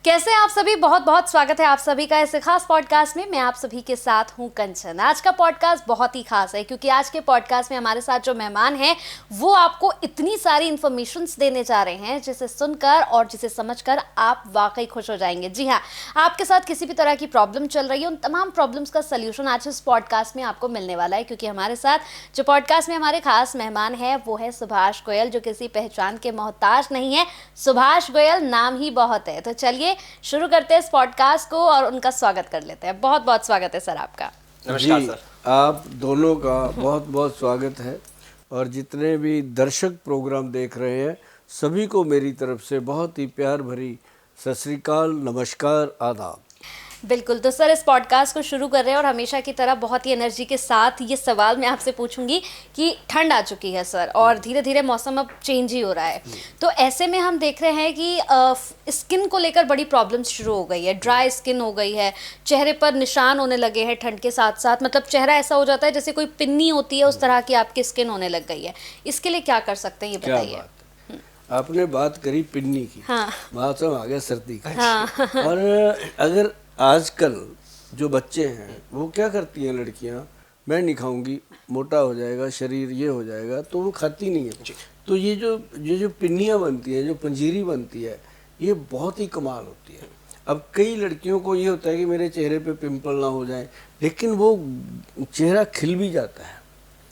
कैसे आप सभी, बहुत बहुत स्वागत है आप सभी का इस खास पॉडकास्ट में। मैं आप सभी के साथ हूं कंचन। आज का पॉडकास्ट बहुत ही खास है क्योंकि आज के पॉडकास्ट में हमारे साथ जो मेहमान हैं वो आपको इतनी सारी इन्फॉर्मेशंस देने जा रहे हैं जिसे सुनकर और जिसे समझकर आप वाकई खुश हो जाएंगे। जी हाँ, आपके साथ किसी भी तरह की प्रॉब्लम चल रही है, उन तमाम प्रॉब्लम्स का सल्यूशन आज इस पॉडकास्ट में आपको मिलने वाला है क्योंकि हमारे साथ जो पॉडकास्ट में हमारे खास मेहमान है वो है सुभाष गोयल, जो किसी पहचान के मोहताज नहीं है। सुभाष गोयल नाम ही बहुत है। तो चलिए शुरू करते हैं इस पॉडकास्ट को और उनका स्वागत कर लेते हैं। बहुत बहुत स्वागत है सर आपका। नमस्कार सर। आप दोनों का बहुत बहुत स्वागत है और जितने भी दर्शक प्रोग्राम देख रहे हैं सभी को मेरी तरफ से बहुत ही प्यार भरी सत श्री अकाल, नमस्कार, आदाब। बिल्कुल, तो सर इस पॉडकास्ट को शुरू कर रहे हैं और हमेशा की तरह बहुत ही एनर्जी के साथ ये सवाल मैं आपसे पूछूंगी कि ठंड आ चुकी है सर और धीरे धीरे मौसम अब चेंज ही हो रहा है। तो ऐसे में हम देख रहे हैं कि स्किन को लेकर बड़ी प्रॉब्लम्स शुरू हो गई है। ड्राई स्किन हो गई है, चेहरे पर निशान होने लगे हैं ठंड के साथ साथ, मतलब चेहरा ऐसा हो जाता है जैसे कोई पिन्नी होती है, उस तरह की आपकी स्किन होने लग गई है। इसके लिए क्या कर सकते हैं ये बताइए। आपने बात करी पिन्नी की। हाँ। मौसम आ गया सर्दी का। हाँ। और अगर आजकल जो बच्चे हैं वो क्या करती हैं लड़कियां, मैं नहीं खाऊंगी, मोटा हो जाएगा शरीर, ये हो जाएगा, तो वो खाती नहीं है। तो ये जो पिन्नियाँ बनती हैं, जो पंजीरी बनती है, ये बहुत ही कमाल होती है। अब कई लड़कियों को ये होता है कि मेरे चेहरे पे पिंपल ना हो जाए, लेकिन वो चेहरा खिल भी जाता है।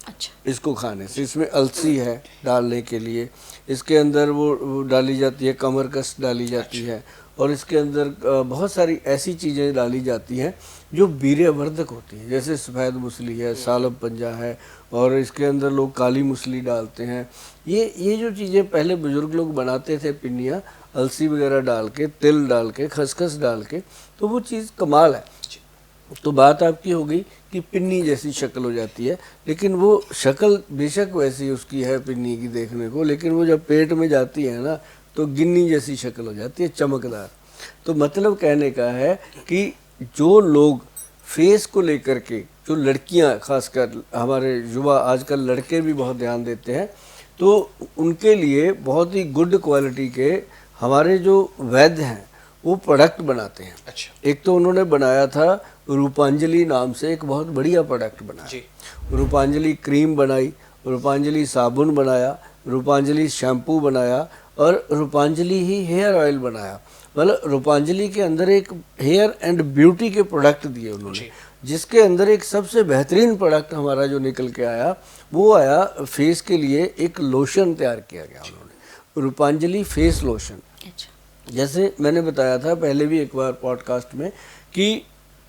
अच्छा। इसको खाने से, इसमें अलसी है डालने के लिए, इसके अंदर वो डाली जाती है, कमरकस डाली जाती है और इसके अंदर बहुत सारी ऐसी चीज़ें डाली जाती हैं जो वीर्यवर्धक होती हैं, जैसे सफ़ेद मूसली है, सालब पंजा है और इसके अंदर लोग काली मूसली डालते हैं। ये जो चीज़ें पहले बुजुर्ग लोग बनाते थे, पिन्नियाँ अलसी वगैरह डाल के, तिल डाल के, खसखस डाल के, तो वो चीज़ कमाल है। तो बात आपकी हो गई कि पिन्नी जैसी शक्ल हो जाती है, लेकिन वो शक्ल बेशक वैसी उसकी है पिन्नी की देखने को, लेकिन वो जब पेट में जाती है ना तो गिन्नी जैसी शक्ल हो जाती है, चमकदार। तो मतलब कहने का है कि जो लोग फेस को लेकर के, जो लड़कियां खासकर हमारे युवा, आजकल लड़के भी बहुत ध्यान देते हैं, तो उनके लिए बहुत ही गुड क्वालिटी के हमारे जो वैद्य हैं वो प्रोडक्ट बनाते हैं। अच्छा। एक तो उन्होंने बनाया था रूपांजलि नाम से, एक बहुत बढ़िया प्रोडक्ट बनाया। रूपांजलि क्रीम बनाई, रूपांजलि साबुन बनाया, रूपांजलि शैम्पू बनाया और रूपांजलि ही हेयर ऑयल बनाया। मतलब रूपांजलि के अंदर एक हेयर एंड ब्यूटी के प्रोडक्ट दिए उन्होंने, जिसके अंदर एक सबसे बेहतरीन प्रोडक्ट हमारा जो निकल के आया वो आया फेस के लिए, एक लोशन तैयार किया गया उन्होंने, रूपांजलि फेस लोशन। जैसे मैंने बताया था पहले भी एक बार पॉडकास्ट में कि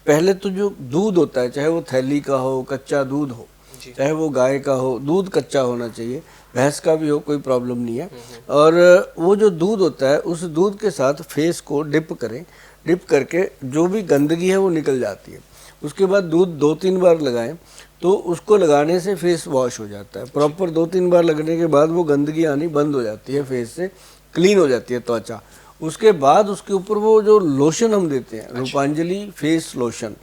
पहले तो जो दूध होता है, चाहे वो थैली का हो, कच्चा दूध हो, चाहे वो गाय का हो, दूध कच्चा होना चाहिए, भैंस का भी हो, कोई प्रॉब्लम नहीं है। और वो जो दूध होता है उस दूध के साथ फेस को डिप करें, डिप करके जो भी गंदगी है वो निकल जाती है। उसके बाद दूध 2-3 बार लगाएं तो उसको लगाने से फेस वॉश हो जाता है। प्रॉपर 2-3 बार लगने के बाद वो गंदगी आनी बंद हो जाती है, फेस से क्लीन हो जाती है त्वचा। उसके बाद उसके ऊपर वो जो लोशन हम देते हैं, रूपांजलि फेस लोशन।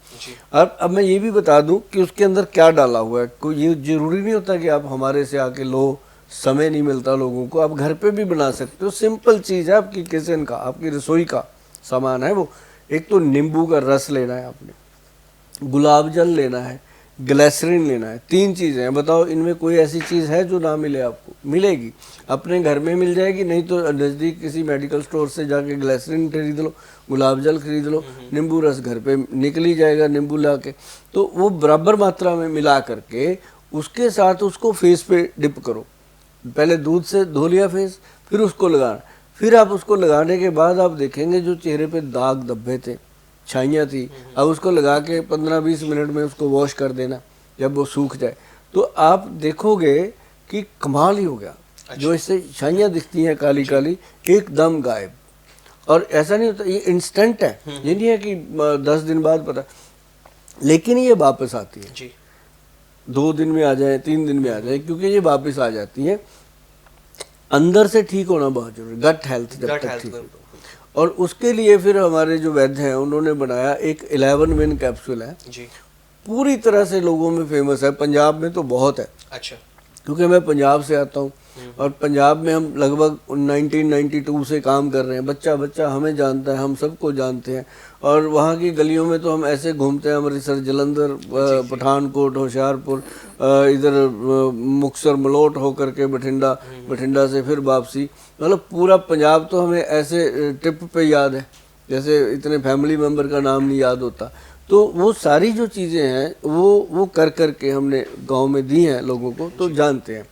अब मैं ये भी बता दूं कि उसके अंदर क्या डाला हुआ है। कोई ये जरूरी नहीं होता कि आप हमारे से आके लो, समय नहीं मिलता लोगों को, आप घर पे भी बना सकते हो। सिंपल चीज़ है, आपकी किचन का, आपकी रसोई का सामान है वो। एक तो नींबू का रस लेना है आपने, गुलाब जल लेना है, ग्लिसरीन लेना है। 3 चीज़ें हैं। बताओ इनमें कोई ऐसी चीज़ है जो ना मिले आपको? मिलेगी, अपने घर में मिल जाएगी, नहीं तो नज़दीक किसी मेडिकल स्टोर से जाके ग्लिसरीन खरीद लो, गुलाब जल खरीद लो, नींबू रस घर पे निकल ही जाएगा नींबू ला के। तो वो बराबर मात्रा में मिला करके उसके साथ उसको फेस पे डिप करो। पहले दूध से धो लिया फेस, फिर उसको लगाना, फिर आप उसको लगाने के बाद आप देखेंगे जो चेहरे पे दाग धब्बे थे, छाइयाँ थी, अब उसको लगा के 15-20 मिनट में उसको वॉश कर देना। जब वो सूख जाए तो आप देखोगे कि कमाल ही हो गया। जो इससे छाइयाँ दिखती हैं काली काली, एकदम गायब। और ऐसा नहीं होता, ये इंस्टेंट है, ये नहीं है कि 10 दिन बाद पता, लेकिन ये वापस आती है। 2 दिन में आ जाए, 3 दिन में आ जाए, क्योंकि ये वापस आ जाती है। अंदर से ठीक होना बहुत जरूरी, गट हेल्थ जब तक ठीक हो। और उसके लिए फिर हमारे जो वैद्य हैं उन्होंने बनाया एक 11 विन कैप्सूल है जी, पूरी तरह से लोगों में फेमस है। पंजाब में तो बहुत है। अच्छा। क्योंकि मैं पंजाब से आता हूँ, और पंजाब में हम लगभग 1992 से काम कर रहे हैं। बच्चा बच्चा हमें जानता है, हम सबको जानते हैं। और वहाँ की गलियों में तो हम ऐसे घूमते हैं, अमृतसर, जलंधर, पठानकोट, होशियारपुर, इधर मुक्तसर, मलोट होकर के बठिंडा, बठिंडा से फिर वापसी, मतलब पूरा पंजाब तो हमें ऐसे ट्रिप पे याद है जैसे इतने फैमिली मेम्बर का नाम नहीं याद होता। तो वो सारी जो चीज़ें हैं वो कर कर के हमने गांव में दी हैं लोगों को, तो जानते हैं।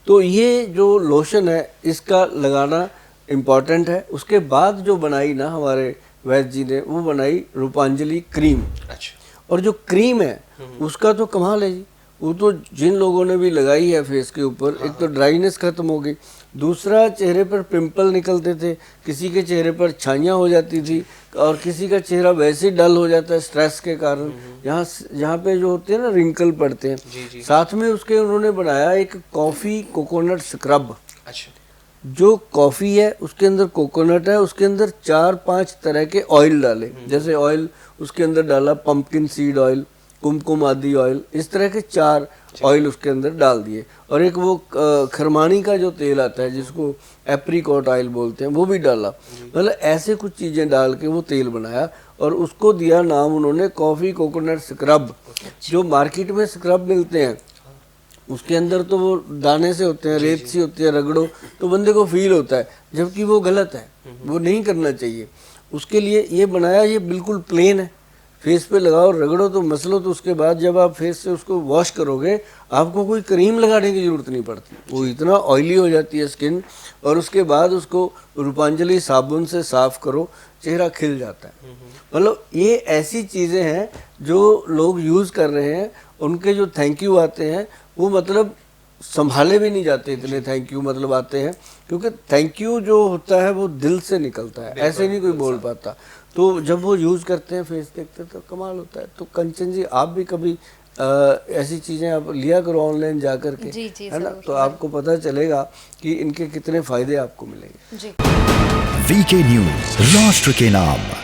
तो ये जो लोशन है इसका लगाना इम्पॉर्टेंट है। उसके बाद जो बनाई ना हमारे वैद्य जी ने, वो बनाई रूपांजलि क्रीम। अच्छा। और जो क्रीम है उसका तो कमाल है जी। वो तो जिन लोगों ने भी लगाई है फेस के ऊपर, एक तो ड्राइनेस खत्म हो गई, दूसरा चेहरे पर पिंपल निकलते थे, किसी के चेहरे पर छाइयाँ हो जाती थी, और किसी का चेहरा वैसे ही डल हो जाता है स्ट्रेस के कारण, यहाँ पे जो होते हैं ना रिंकल पड़ते हैं। जी। साथ में उसके उन्होंने बनाया एक कॉफ़ी कोकोनट स्क्रब। अच्छा। जो कॉफ़ी है उसके अंदर कोकोनट है, उसके अंदर 4-5 तरह के ऑयल डाले। जैसे ऑयल उसके अंदर डाला पम्पकिन सीड ऑयल, कुमकुम आदि ऑयल, इस तरह के 4 ऑयल उसके अंदर डाल दिए। और एक वो खरमानी का जो तेल आता है जिसको एप्रीकॉट ऑयल बोलते हैं, वो भी डाला। मतलब ऐसे कुछ चीज़ें डाल के वो तेल बनाया और उसको दिया नाम उन्होंने कॉफ़ी कोकोनट स्क्रब। जो मार्केट में स्क्रब मिलते हैं उसके अंदर तो वो दाने से होते हैं, रेत सी होती है, रगड़ो तो बंदे को फील होता है, जबकि वो गलत है, वो नहीं करना चाहिए। उसके लिए ये बनाया, ये बिल्कुल प्लेन है, फेस पे लगाओ, रगड़ो तो मसलो, तो उसके बाद जब आप फेस से उसको वॉश करोगे आपको कोई क्रीम लगाने की ज़रूरत नहीं पड़ती, वो इतना ऑयली हो जाती है स्किन। और उसके बाद उसको रूपांजलि साबुन से साफ़ करो, चेहरा खिल जाता है। मतलब ये ऐसी चीज़ें हैं जो लोग यूज़ कर रहे हैं, उनके जो थैंक यू आते हैं वो मतलब संभाले भी नहीं जाते, इतने थैंक यू मतलब आते हैं, क्योंकि थैंक यू जो होता है वो दिल से निकलता है, ऐसे नहीं कोई बोल पाता। तो जब वो यूज़ करते हैं, फेस देखते हैं, तो कमाल होता है। तो कंचन जी आप भी कभी ऐसी चीज़ें आप लिया करो ऑनलाइन जा कर के, है ना, तो आपको पता चलेगा कि इनके कितने फ़ायदे आपको मिलेंगे। वीके न्यूज़, राष्ट्र के नाम।